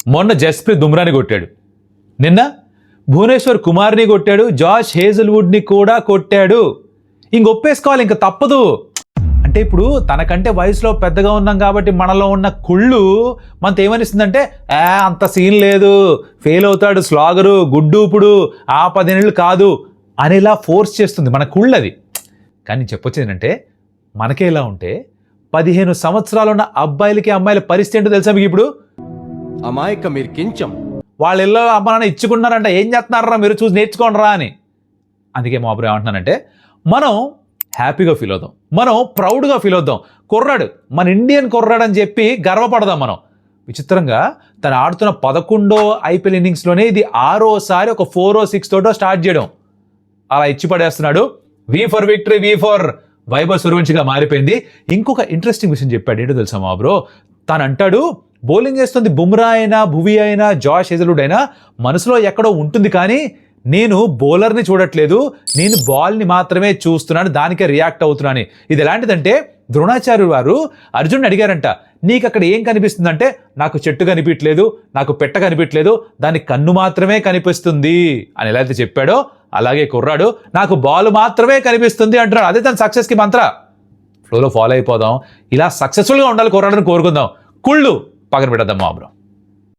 మొన్న జస్ప్రీత్ బుమ్రాని కొట్టాడు, నిన్న భువనేశ్వర్ కుమార్ని కొట్టాడు, జాష్ హేజల్వుడ్ని కూడా కొట్టాడు. ఒప్పేసుకోవాలి, ఇంక తప్పదు. అంటే ఇప్పుడు తనకంటే వయసులో పెద్దగా ఉన్నాం కాబట్టి మనలో ఉన్న కుళ్ళు మనతో ఏమనిస్తుందంటే అంత సీన్ లేదు, ఫెయిల్ అవుతాడు స్లాగరు, గుడ్డూపుడు, 10 ఏళ్ళు కాదు అనేలా ఫోర్స్ చేస్తుంది మన కుళ్ళు అది. కానీ చెప్పొచ్చేది ఏంటంటే మనకే ఇలా ఉంటే 15 సంవత్సరాలు ఉన్న అబ్బాయిలకి అమ్మాయిల పరిస్థితి ఏంటో తెలుసా మీకు? ఇప్పుడు అమాయక మీరు కించం వాళ్ళ ఇళ్ళలో అమ్మ నాన్న ఇచ్చుకున్నారంట, ఏం చేస్తున్నారా మీరు చూసి నేర్చుకోండి రా అని. అందుకే మా అబ్బాయి ఏమంటున్నానంటే మనం హ్యాపీగా ఫీల్ అవుదాం, మనం ప్రౌడ్గా ఫీల్ అవుదాం. కుర్రాడు మన ఇండియన్ కుర్రాడు అని చెప్పి గర్వపడదాం మనం. విచిత్రంగా తను ఆడుతున్న 11వ ఐపీఎల్ ఇన్నింగ్స్లోనే ఇది 6వ ఒక 4 or 6 తోటో స్టార్ట్ చేయడం. అలా ఇచ్చి పడేస్తున్నాడు. V for victory, V for Vaibhav సూర్యవంశిగా మారిపోయింది. ఇంకొక ఇంట్రెస్టింగ్ విషయం చెప్పాడు, ఏంటో తెలుసా మా బ్రో? తను అంటాడు బౌలింగ్ వేస్తుంది బుమ్రా అయినా, భువి అయినా, జాష్ హేజల్వుడ్ అయినా మనసులో ఎక్కడో ఉంటుంది, కానీ నేను బౌలర్ని చూడట్లేదు, నేను బాల్ని మాత్రమే చూస్తున్నాను, దానికే రియాక్ట్ అవుతున్నాను. ఇది ఎలాంటిదంటే ద్రోణాచార్యులు వారు అర్జున్ అడిగారంట, నీకు అక్కడ ఏం కనిపిస్తుందంటే నాకు చెట్టు కనిపించట్లేదు, నాకు పెట్ట కనిపించట్లేదు, దాని కన్ను మాత్రమే కనిపిస్తుంది అని ఎలా అయితే చెప్పాడో అలాగే కుర్రాడు నాకు బాల్ మాత్రమే కనిపిస్తుంది అంటున్నాడు. అదే తన సక్సెస్కి మంత్ర. ఫ్లోలో ఫాలో అయిపోదాం, ఇలా సక్సెస్ఫుల్గా ఉండాలి కుర్రాడని కోరుకుందాం. కుళ్ళు పక్కన పెట్టద్దాం మా బ్రో.